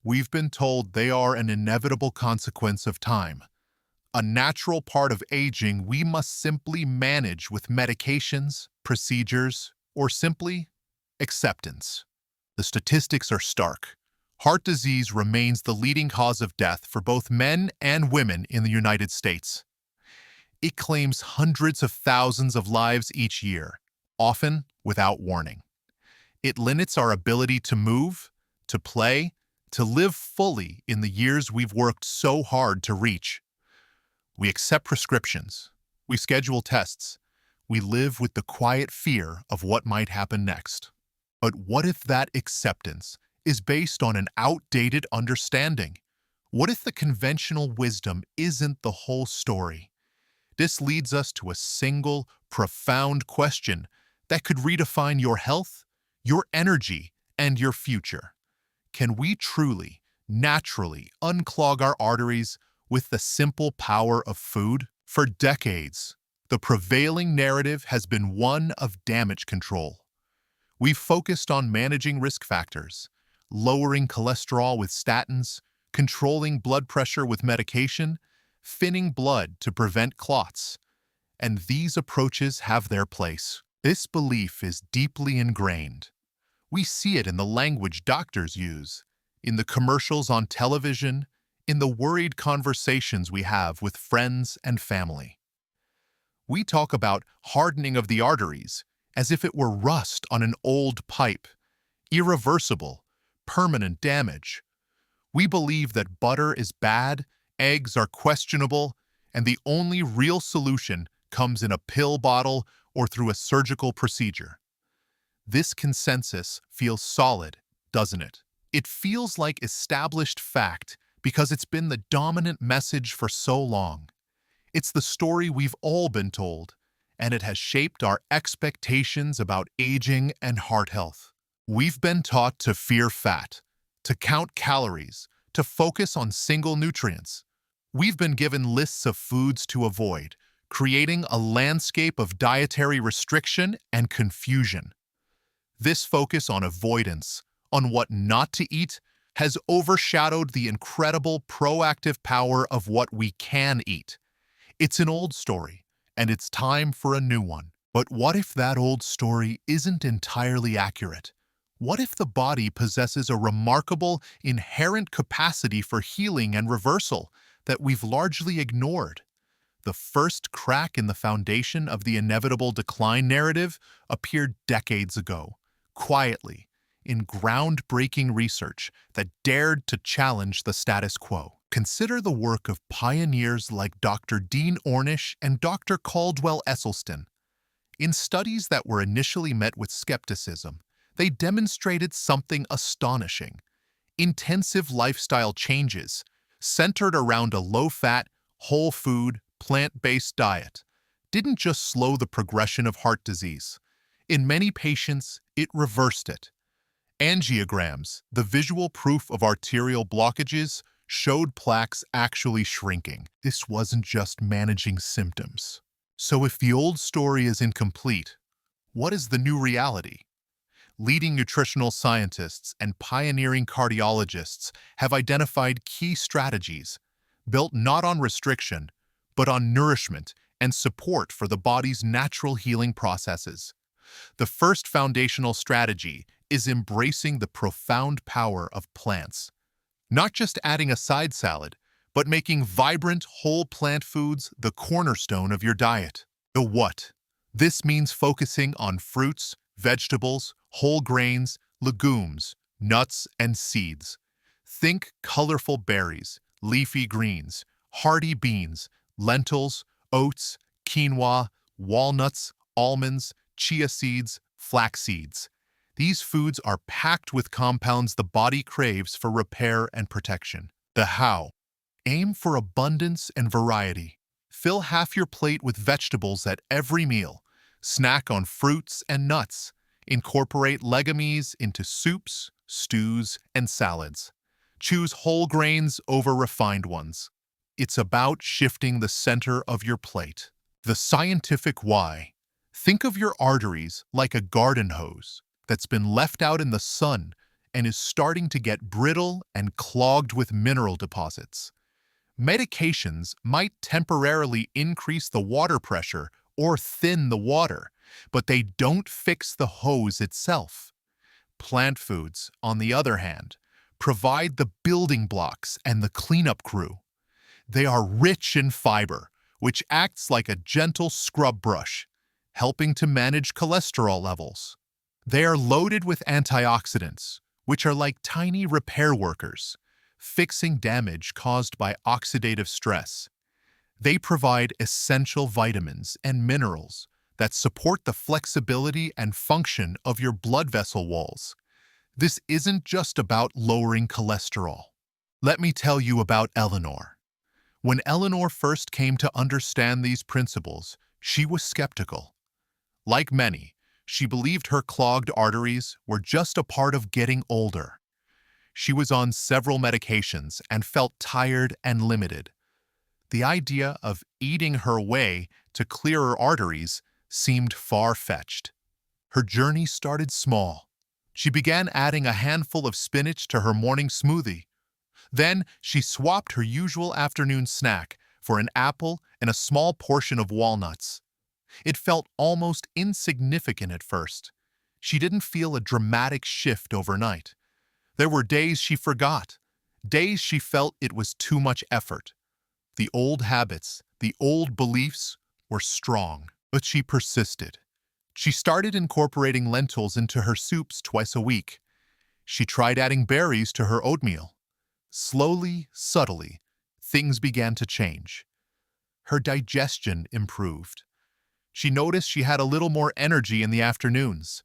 We've been told they are an inevitable consequence of time, a natural part of aging we must simply manage with medications, procedures, or simply acceptance. The statistics are stark. Heart disease remains the leading cause of death for both men and women in the United States. It claims hundreds of thousands of lives each year, often without warning. It limits our ability to move, to play, to live fully in the years we've worked so hard to reach. We accept prescriptions. We schedule tests. We live with the quiet fear of what might happen next. But what if that acceptance is based on an outdated understanding? What if the conventional wisdom isn't the whole story? This leads us to a single, profound question that could redefine your health, your energy, and your future. Can we truly, naturally unclog our arteries with the simple power of food? For decades, the prevailing narrative has been one of damage control. We've focused on managing risk factors, lowering cholesterol with statins, controlling blood pressure with medication, thinning blood to prevent clots. And these approaches have their place. This belief is deeply ingrained. We see it in the language doctors use, in the commercials on television, in the worried conversations we have with friends and family. We talk about hardening of the arteries as if it were rust on an old pipe, irreversible, permanent damage. We believe that butter is bad, eggs are questionable, and the only real solution comes in a pill bottle or through a surgical procedure. This consensus feels solid, doesn't it? It feels like established fact because it's been the dominant message for so long. It's the story we've all been told, and it has shaped our expectations about aging and heart health. We've been taught to fear fat, to count calories, to focus on single nutrients. We've been given lists of foods to avoid, creating a landscape of dietary restriction and confusion. This focus on avoidance, on what not to eat, has overshadowed the incredible proactive power of what we can eat. It's an old story, and it's time for a new one. But what if that old story isn't entirely accurate? What if the body possesses a remarkable, inherent capacity for healing and reversal that we've largely ignored? The first crack in the foundation of the inevitable decline narrative appeared decades ago, quietly, in groundbreaking research that dared to challenge the status quo. Consider the work of pioneers like Dr. Dean Ornish and Dr. Caldwell Esselstyn. In studies that were initially met with skepticism, they demonstrated something astonishing. Intensive lifestyle changes, centered around a low-fat, whole-food, plant-based diet, didn't just slow the progression of heart disease. In many patients, it reversed it. Angiograms, the visual proof of arterial blockages, showed plaques actually shrinking. This wasn't just managing symptoms. So if the old story is incomplete, what is the new reality? Leading nutritional scientists and pioneering cardiologists have identified key strategies built not on restriction, but on nourishment and support for the body's natural healing processes. The first foundational strategy is embracing the profound power of plants. Not just adding a side salad, but making vibrant whole plant foods the cornerstone of your diet. The what? This means focusing on fruits, vegetables, whole grains, legumes, nuts, and seeds. Think colorful berries, leafy greens, hearty beans, lentils, oats, quinoa, walnuts, almonds, chia seeds, flax seeds. These foods are packed with compounds the body craves for repair and protection. The how. Aim for abundance and variety. Fill half your plate with vegetables at every meal. Snack on fruits and nuts. Incorporate legumes into soups, stews, and salads. Choose whole grains over refined ones. It's about shifting the center of your plate. The scientific why. Think of your arteries like a garden hose that's been left out in the sun, and is starting to get brittle and clogged with mineral deposits. Medications might temporarily increase the water pressure or thin the water, but they don't fix the hose itself. Plant foods, on the other hand, provide the building blocks and the cleanup crew. They are rich in fiber, which acts like a gentle scrub brush, helping to manage cholesterol levels. They are loaded with antioxidants, which are like tiny repair workers, fixing damage caused by oxidative stress. They provide essential vitamins and minerals that support the flexibility and function of your blood vessel walls. This isn't just about lowering cholesterol. Let me tell you about Eleanor. When Eleanor first came to understand these principles, she was skeptical. Like many, she believed her clogged arteries were just a part of getting older. She was on several medications and felt tired and limited. The idea of eating her way to clearer arteries seemed far-fetched. Her journey started small. She began adding a handful of spinach to her morning smoothie. Then she swapped her usual afternoon snack for an apple and a small portion of walnuts. It felt almost insignificant at first. She didn't feel a dramatic shift overnight. There were days she forgot, days she felt it was too much effort. The old habits, the old beliefs were strong, but she persisted. She started incorporating lentils into her soups twice a week. She tried adding berries to her oatmeal. Slowly, subtly, things began to change. Her digestion improved. She noticed she had a little more energy in the afternoons.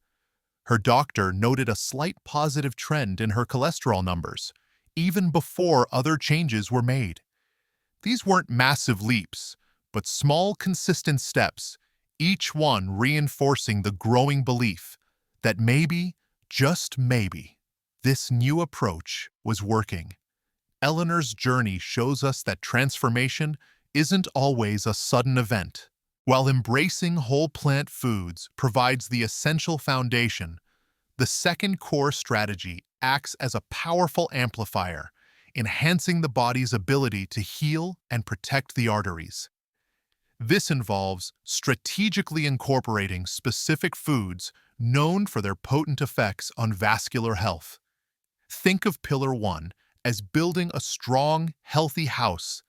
Her doctor noted a slight positive trend in her cholesterol numbers, even before other changes were made. These weren't massive leaps, but small, consistent steps, each one reinforcing the growing belief that maybe, just maybe, this new approach was working. Eleanor's journey shows us that transformation isn't always a sudden event. While embracing whole plant foods provides the essential foundation, the second core strategy acts as a powerful amplifier, enhancing the body's ability to heal and protect the arteries. This involves strategically incorporating specific foods known for their potent effects on vascular health. Think of Pillar 1 as building a strong, healthy house,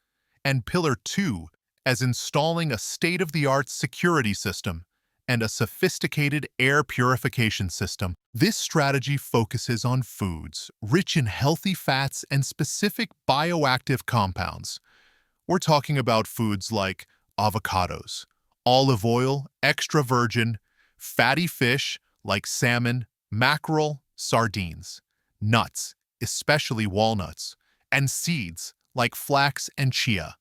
and Pillar 2 as installing a state-of-the-art security system and a sophisticated air purification system. This strategy focuses on foods rich in healthy fats and specific bioactive compounds. We're talking about foods like avocados, olive oil, extra virgin, fatty fish like salmon, mackerel, sardines, nuts, especially walnuts, and seeds like flax and chia.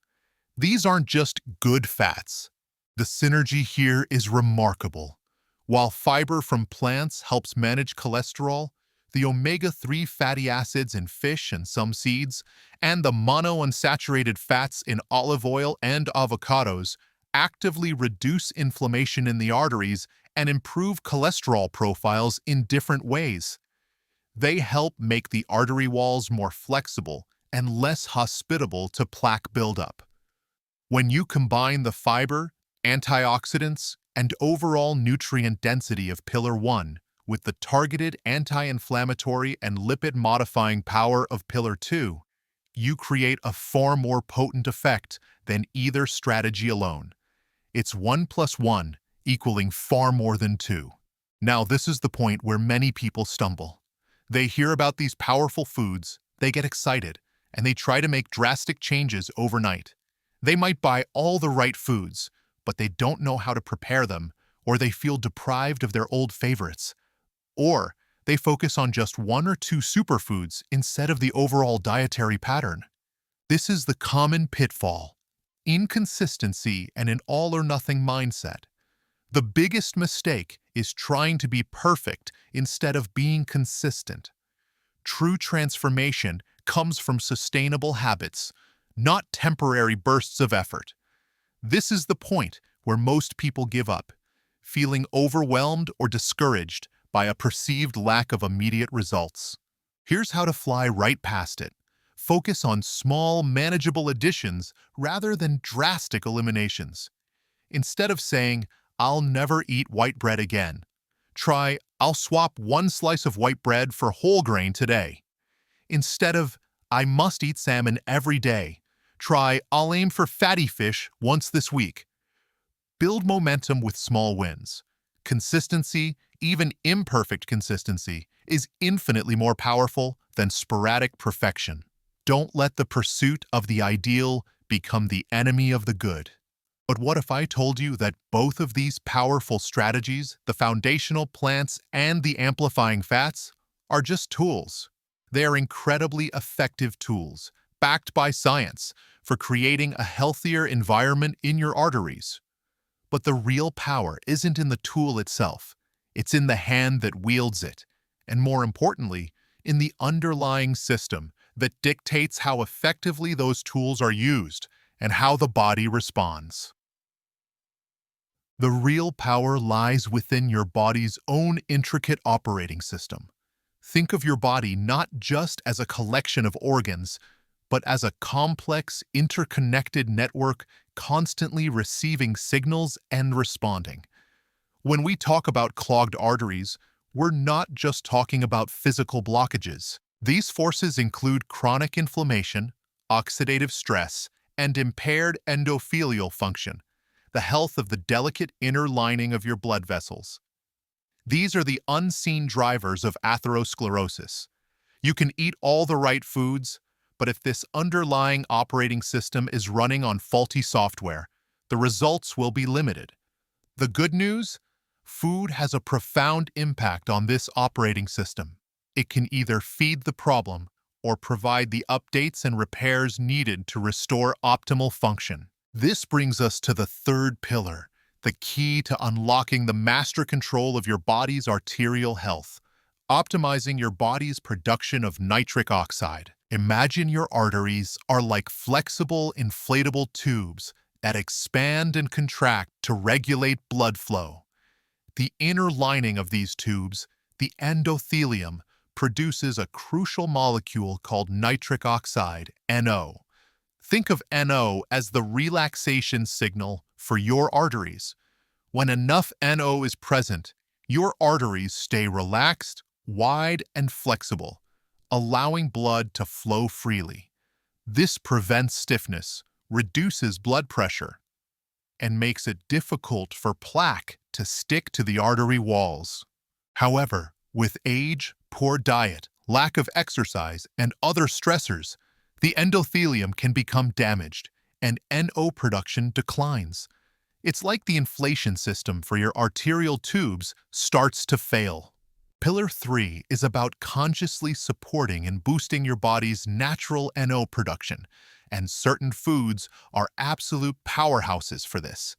These aren't just good fats. The synergy here is remarkable. While fiber from plants helps manage cholesterol, the omega-3 fatty acids in fish and some seeds, and the monounsaturated fats in olive oil and avocados actively reduce inflammation in the arteries and improve cholesterol profiles in different ways. They help make the artery walls more flexible and less hospitable to plaque buildup. When you combine the fiber, antioxidants, and overall nutrient density of Pillar 1 with the targeted anti-inflammatory and lipid-modifying power of Pillar 2, you create a far more potent effect than either strategy alone. It's 1 plus 1 equaling far more than 2. Now, this is the point where many people stumble. They hear about these powerful foods, they get excited, and they try to make drastic changes overnight. They might buy all the right foods, but they don't know how to prepare them, or they feel deprived of their old favorites. Or they focus on just 1 or 2 superfoods instead of the overall dietary pattern. This is the common pitfall: inconsistency and an all-or-nothing mindset. The biggest mistake is trying to be perfect instead of being consistent. True transformation comes from sustainable habits, not temporary bursts of effort. This is the point where most people give up, feeling overwhelmed or discouraged by a perceived lack of immediate results. Here's how to fly right past it. Focus on small, manageable additions rather than drastic eliminations. Instead of saying, "I'll never eat white bread again," try, "I'll swap one slice of white bread for whole grain today." Instead of, "I must eat salmon every day," try, "I'll aim for fatty fish once this week." Build momentum with small wins. Consistency, even imperfect consistency, is infinitely more powerful than sporadic perfection. Don't let the pursuit of the ideal become the enemy of the good. But what if I told you that both of these powerful strategies, the foundational plants and the amplifying fats, are just tools? They are incredibly effective tools, backed by science, for creating a healthier environment in your arteries. But the real power isn't in the tool itself. It's in the hand that wields it, and more importantly, in the underlying system that dictates how effectively those tools are used and how the body responds. The real power lies within your body's own intricate operating system. Think of your body not just as a collection of organs, but as a complex, interconnected network constantly receiving signals and responding. When we talk about clogged arteries, we're not just talking about physical blockages. These forces include chronic inflammation, oxidative stress, and impaired endothelial function, the health of the delicate inner lining of your blood vessels. These are the unseen drivers of atherosclerosis. You can eat all the right foods, but if this underlying operating system is running on faulty software, the results will be limited. The good news? Food has a profound impact on this operating system. It can either feed the problem or provide the updates and repairs needed to restore optimal function. This brings us to the third pillar, the key to unlocking the master control of your body's arterial health, optimizing your body's production of nitric oxide. Imagine your arteries are like flexible, inflatable tubes that expand and contract to regulate blood flow. The inner lining of these tubes, the endothelium, produces a crucial molecule called nitric oxide, NO. Think of NO as the relaxation signal for your arteries. When enough NO is present, your arteries stay relaxed, wide, and flexible, allowing blood to flow freely. This prevents stiffness, reduces blood pressure, and makes it difficult for plaque to stick to the artery walls. However, with age, poor diet, lack of exercise, and other stressors, the endothelium can become damaged, and NO production declines. It's like the inflation system for your arterial tubes starts to fail. Pillar 3 is about consciously supporting and boosting your body's natural NO production, and certain foods are absolute powerhouses for this.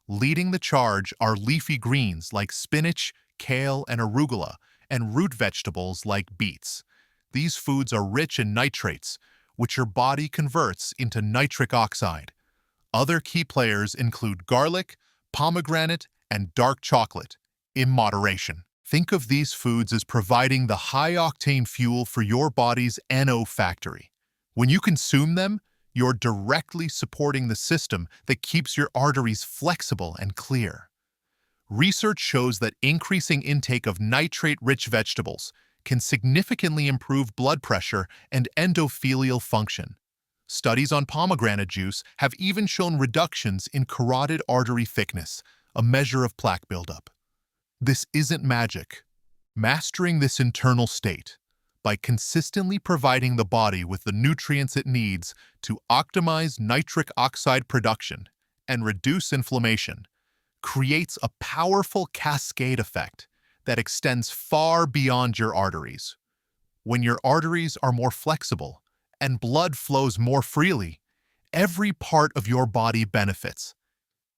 Leading the charge are leafy greens like spinach, kale, and arugula, and root vegetables like beets. These foods are rich in nitrates, which your body converts into nitric oxide. Other key players include garlic, pomegranate, and dark chocolate, in moderation. Think of these foods as providing the high-octane fuel for your body's NO factory. When you consume them, you're directly supporting the system that keeps your arteries flexible and clear. Research shows that increasing intake of nitrate-rich vegetables can significantly improve blood pressure and endothelial function. Studies on pomegranate juice have even shown reductions in carotid artery thickness, a measure of plaque buildup. This isn't magic. Mastering this internal state, by consistently providing the body with the nutrients it needs to optimize nitric oxide production and reduce inflammation, creates a powerful cascade effect that extends far beyond your arteries. When your arteries are more flexible and blood flows more freely, every part of your body benefits.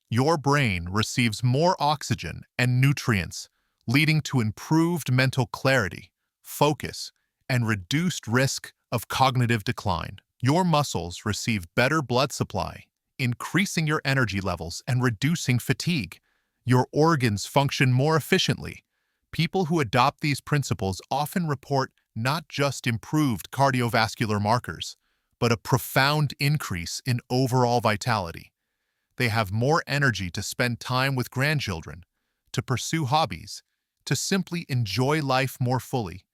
Your brain receives more oxygen and nutrients, leading to improved mental clarity, focus, and reduced risk of cognitive decline. Your muscles receive better blood supply, increasing your energy levels and reducing fatigue. Your organs function more efficiently. People who adopt these principles often report not just improved cardiovascular markers, but a profound increase in overall vitality. They have more energy to spend time with grandchildren, to pursue hobbies, to simply enjoy life more fully.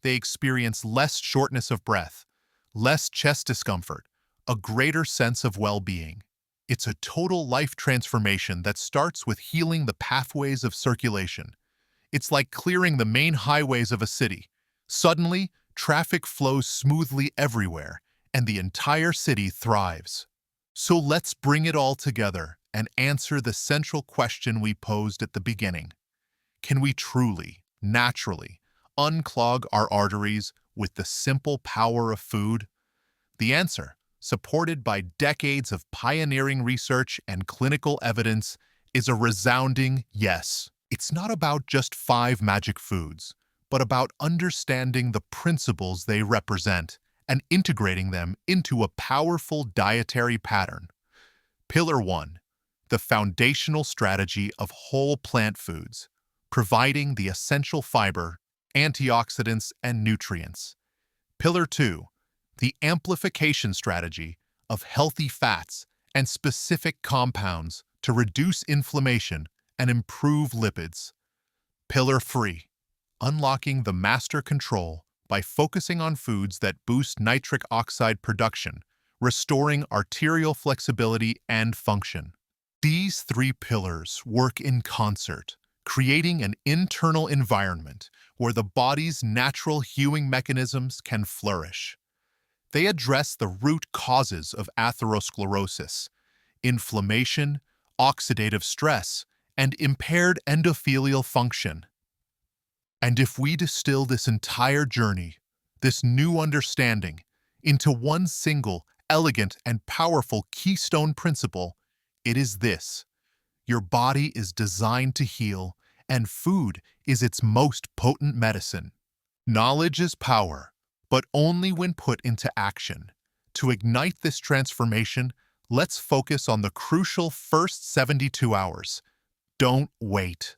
They experience less shortness of breath, less chest discomfort, a greater sense of well-being. It's a total life transformation that starts with healing the pathways of circulation. It's like clearing the main highways of a city. Suddenly, traffic flows smoothly everywhere, and the entire city thrives. So let's bring it all together and answer the central question we posed at the beginning. Can we truly, naturally, unclog our arteries with the simple power of food? The answer, supported by decades of pioneering research and clinical evidence, is a resounding yes. It's not about just 5 magic foods, but about understanding the principles they represent and integrating them into a powerful dietary pattern. Pillar 1. The foundational strategy of whole plant foods, providing the essential fiber, antioxidants, and nutrients. Pillar 2. The amplification strategy of healthy fats and specific compounds to reduce inflammation and improve lipids. Pillar 3. Unlocking the master control by focusing on foods that boost nitric oxide production, restoring arterial flexibility and function. These 3 pillars work in concert, creating an internal environment where the body's natural healing mechanisms can flourish. They address the root causes of atherosclerosis, inflammation, oxidative stress, and impaired endothelial function. And if we distill this entire journey, this new understanding, into one single, elegant, and powerful keystone principle, it is this: your body is designed to heal, and food is its most potent medicine. Knowledge is power, but only when put into action. To ignite this transformation, let's focus on the crucial first 72 hours. Don't wait.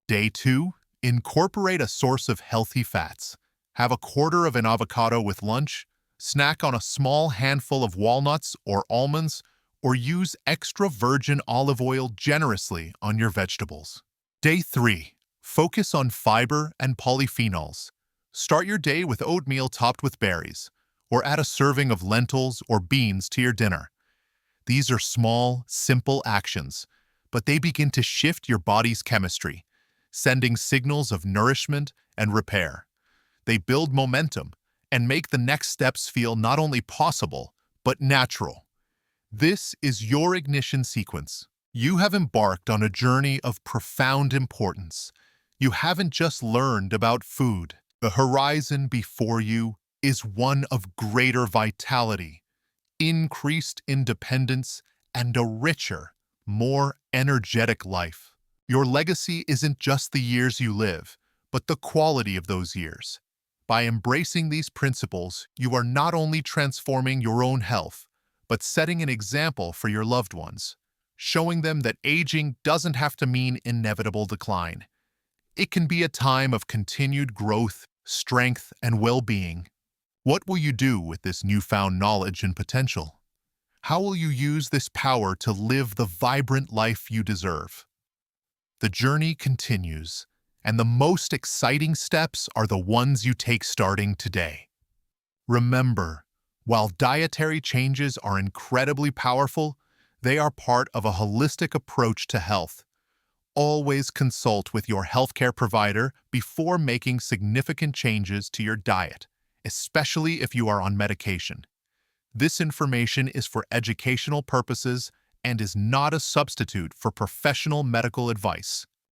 Day 2. Incorporate a source of healthy fats. Have a quarter of an avocado with lunch, snack on a small handful of walnuts or almonds, or use extra virgin olive oil generously on your vegetables. Day 3. Focus on fiber and polyphenols. Start your day with oatmeal topped with berries, or add a serving of lentils or beans to your dinner. These are small, simple actions, but they begin to shift your body's chemistry, sending signals of nourishment and repair. They build momentum and make the next steps feel not only possible, but natural. This is your ignition sequence. You have embarked on a journey of profound importance. You haven't just learned about food. The horizon before you is one of greater vitality, increased independence, and a richer, more energetic life. Your legacy isn't just the years you live, but the quality of those years. By embracing these principles, you are not only transforming your own health, but setting an example for your loved ones, showing them that aging doesn't have to mean inevitable decline. It can be a time of continued growth, strength, and well-being. What will you do with this newfound knowledge and potential? How will you use this power to live the vibrant life you deserve? The journey continues, and the most exciting steps are the ones you take starting today. Remember, while dietary changes are incredibly powerful, they are part of a holistic approach to health. Always consult with your healthcare provider before making significant changes to your diet, especially if you are on medication. This information is for educational purposes and is not a substitute for professional medical advice.